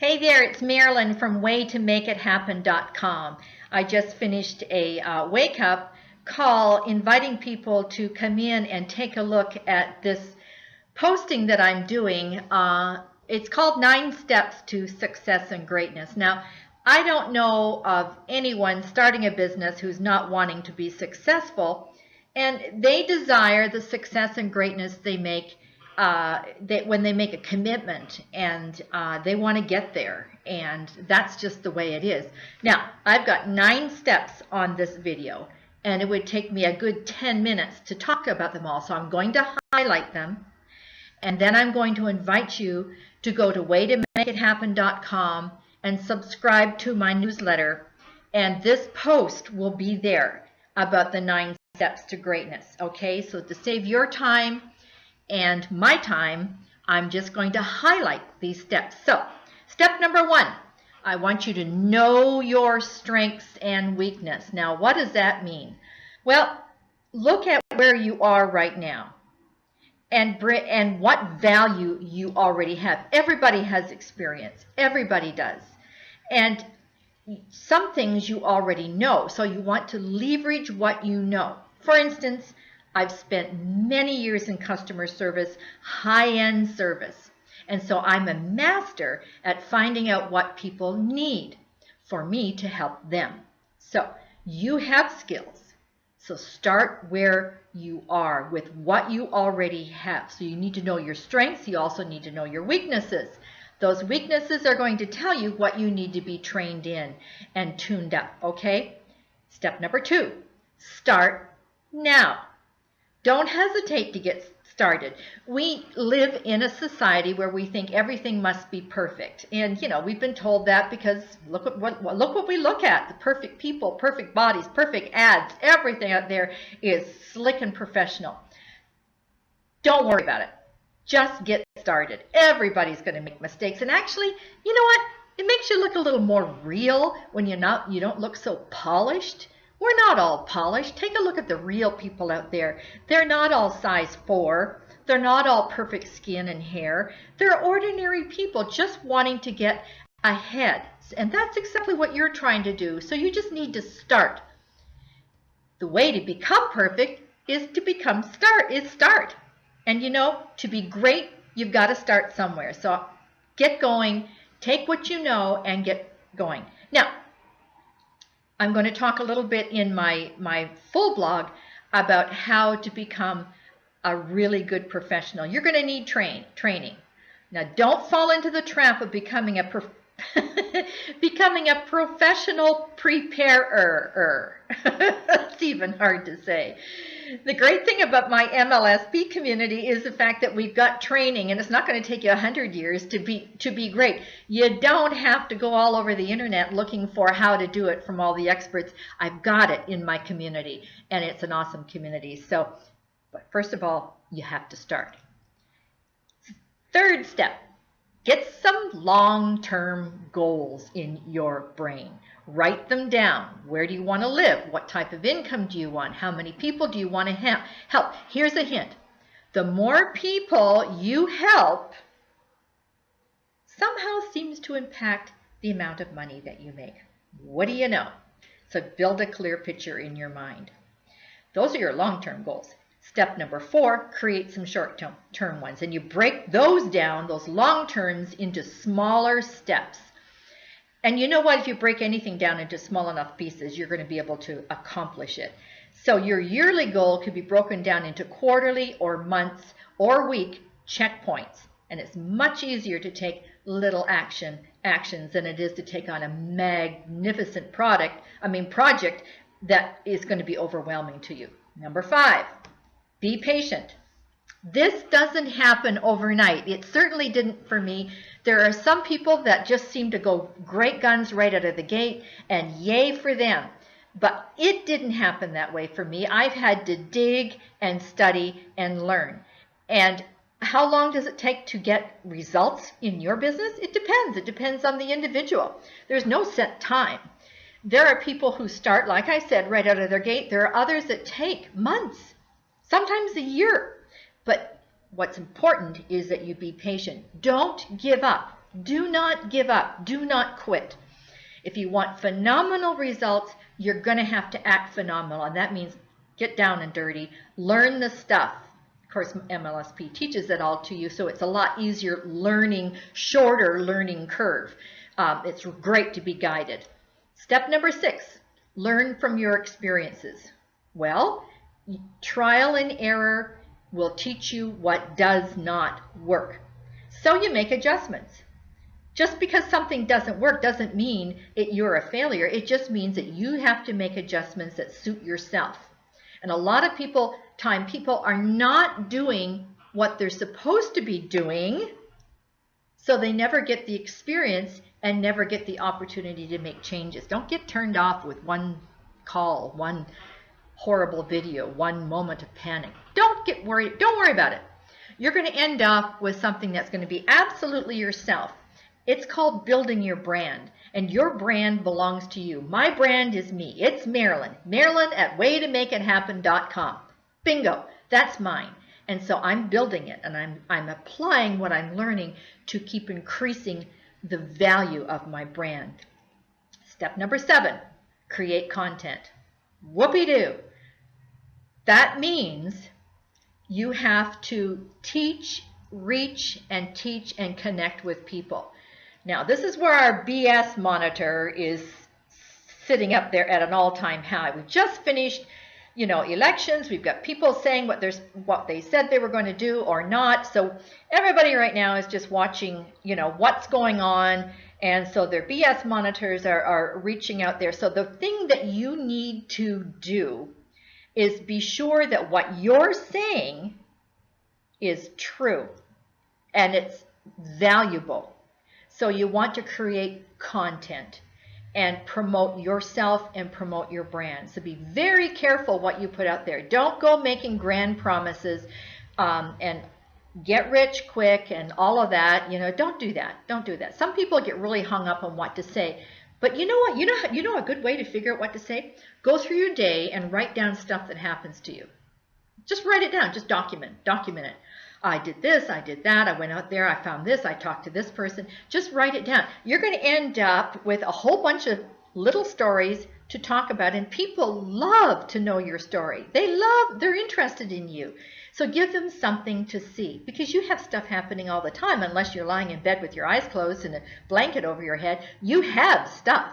Hey there, it's Marilyn from waytomakeithappen.com. I just finished a wake up call inviting people to come in and take a look at this posting that I'm doing. It's called 9 Steps to Success and Greatness. Now, I don't know of anyone starting a business who's not wanting to be successful, and they desire the success and greatness they make when they make a commitment, and they want to get there, and that's just the way it is. Now, I've got 9 steps on this video, and it would take me a good 10 minutes to talk about them all, so I'm going to highlight them, and then I'm going to invite you to go to waytomakeithappen.com and subscribe to my newsletter, and this post will be there about the 9 steps to greatness. Okay, so to save your time and my time, I'm just going to highlight these steps. So, step number 1, I want you to know your strengths and weakness. Now, what does that mean? Well, look at where you are right now and what value you already have. Everybody has experience. Everybody does. And some things you already know, so you want to leverage what you know. For instance, I've spent many years in customer service, high-end service, and so I'm a master at finding out what people need for me to help them. So you have skills, so start where you are with what you already have. So you need to know your strengths, you also need to know your weaknesses. Those weaknesses are going to tell you what you need to be trained in and tuned up, okay? Step number 2, start now. Don't hesitate to get started. We live in a society where we think everything must be perfect. And, you know, we've been told that because look what we look at. The perfect people, perfect bodies, perfect ads, everything out there is slick and professional. Don't worry about it. Just get started. Everybody's going to make mistakes. And actually, you know what? It makes you look a little more real when you don't look so polished. We're not all polished. Take a look at the real people out there. They're not all size 4. They're not all perfect skin and hair. They're ordinary people just wanting to get ahead. And that's exactly what you're trying to do. So you just need to start. The way to become perfect is to start. And you know, to be great, you've got to start somewhere. So get going, take what you know, and get going. Now, I'm going to talk a little bit in my full blog about how to become a really good professional. You're going to need training. Now, don't fall into the trap of becoming a professional preparer. It's even hard to say. The great thing about my MLSP community is the fact that we've got training, and it's not going to take you 100 years to be great. You don't have to go all over the internet looking for how to do it from all the experts. I've got it in my community, and it's an awesome community. So, but first of all, you have to start. 3rd step, get some long-term goals in your brain. Write them down. Where do you want to live? What type of income do you want? How many people do you want to help? Here's a hint. The more people you help somehow seems to impact the amount of money that you make. What do you know? So build a clear picture in your mind. Those are your long-term goals. Step number 4, create some short-term ones. And you break those down, those long terms, into smaller steps. And you know what? If you break anything down into small enough pieces, you're going to be able to accomplish it. So your yearly goal could be broken down into quarterly or months or week checkpoints. And it's much easier to take little actions than it is to take on a magnificent project that is going to be overwhelming to you. Number 5, be patient. This doesn't happen overnight. It certainly didn't for me. There are some people that just seem to go great guns right out of the gate, and yay for them. But it didn't happen that way for me. I've had to dig and study and learn. And how long does it take to get results in your business? It depends. It depends on the individual. There's no set time. There are people who start, like I said, right out of their gate. There are others that take months, sometimes a year. But what's important is that you be patient. Don't give up. Do not give up. Do not quit. If you want phenomenal results, you're going to have to act phenomenal, and that means get down and dirty, learn the stuff. Of course, MLSP teaches it all to you, so it's a lot easier learning, shorter learning curve. It's great to be guided. Step number 6, learn from your experiences. Well, trial and error will teach you what does not work. So you make adjustments. Just because something doesn't work doesn't mean you're a failure. It just means that you have to make adjustments that suit yourself. And a lot of people are not doing what they're supposed to be doing, so they never get the experience and never get the opportunity to make changes. Don't get turned off with one call, one horrible video, one moment of panic. Don't get worried. Don't worry about it. You're going to end up with something that's going to be absolutely yourself. It's called building your brand, and your brand belongs to you. My brand is me. It's Marilyn. Marilyn at waytomakeithappen.com. Bingo. That's mine. And so I'm building it, and I'm applying what I'm learning to keep increasing the value of my brand. Step number 7, create content. Whoopee-doo. That means you have to teach, reach, and teach and connect with people. Now, this is where our BS monitor is sitting up there at an all-time high. We just finished, elections. We've got people saying what they said they were going to do or not. So everybody right now is just watching, what's going on. And so their BS monitors are reaching out there. So the thing that you need to do is be sure that what you're saying is true and it's valuable. So you want to create content and promote yourself and promote your brand. So be very careful what you put out there. Don't go making grand promises and get rich quick and all of that. Don't do that. Don't do that. Some people get really hung up on what to say. But you know what? You know a good way to figure out what to say? Go through your day and write down stuff that happens to you. Just write it down. Just document it. I did this, I did that, I went out there, I found this, I talked to this person. Just write it down. You're going to end up with a whole bunch of little stories to talk about, and people love to know your story. They're interested in you. So give them something to see, because you have stuff happening all the time. Unless you're lying in bed with your eyes closed and a blanket over your head, you have stuff.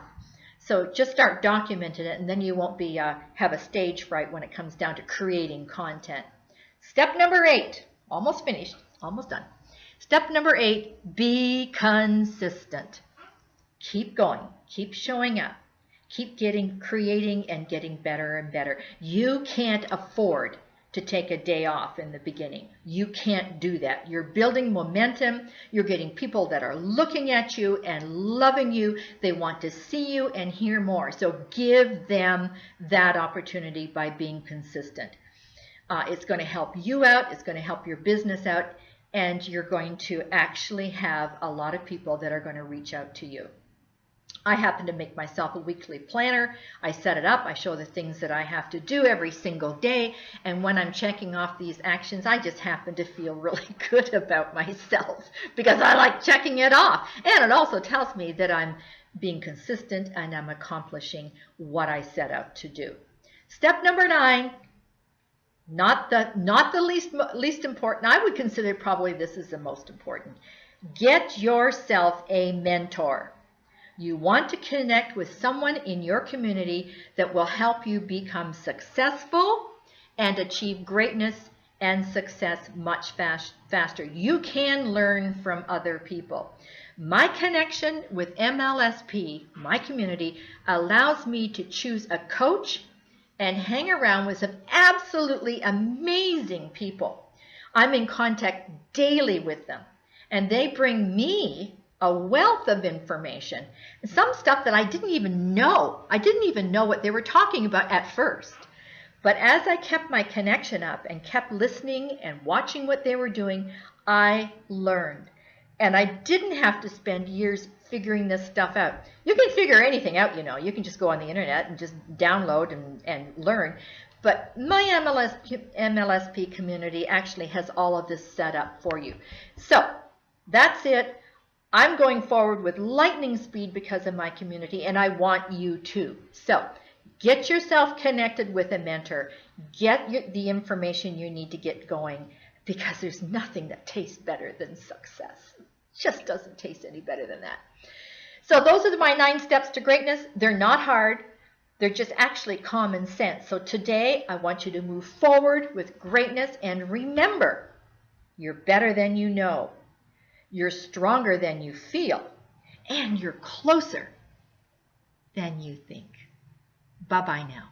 So just start documenting it, and then you won't be have a stage fright when it comes down to creating content. Step number 8. Almost finished, almost done. Step number 8, be consistent. Keep going, keep showing up, keep creating and getting better and better. You can't afford to take a day off in the beginning. You can't do that. You're building momentum. You're getting people that are looking at you and loving you. They want to see you and hear more. So give them that opportunity by being consistent. It's going to help you out, it's going to help your business out, and you're going to actually have a lot of people that are going to reach out to you. I happen to make myself a weekly planner. I set it up. I show the things that I have to do every single day, and when I'm checking off these actions, I just happen to feel really good about myself because I like checking it off. And it also tells me that I'm being consistent and I'm accomplishing what I set out to do. Step number 9. Not the least important. I would consider probably this is the most important. Get yourself a mentor. You want to connect with someone in your community that will help you become successful and achieve greatness and success much faster. You can learn from other people. My connection with MLSP, my community, allows me to choose a coach and hang around with some absolutely amazing people. I'm in contact daily with them, and they bring me a wealth of information, some stuff that I didn't even know. I didn't even know what they were talking about at first. But as I kept my connection up and kept listening and watching what they were doing, I learned. And I didn't have to spend years figuring this stuff out. You can figure anything out, You can just go on the internet and just download and learn. But my MLSP community actually has all of this set up for you. So that's it. I'm going forward with lightning speed because of my community, and I want you to. So get yourself connected with a mentor. Get the information you need to get going, because there's nothing that tastes better than success. It just doesn't taste any better than that. So those are my 9 steps to greatness. They're not hard. They're just actually common sense. So today, I want you to move forward with greatness, and remember, you're better than you know. You're stronger than you feel, and you're closer than you think. Bye-bye now.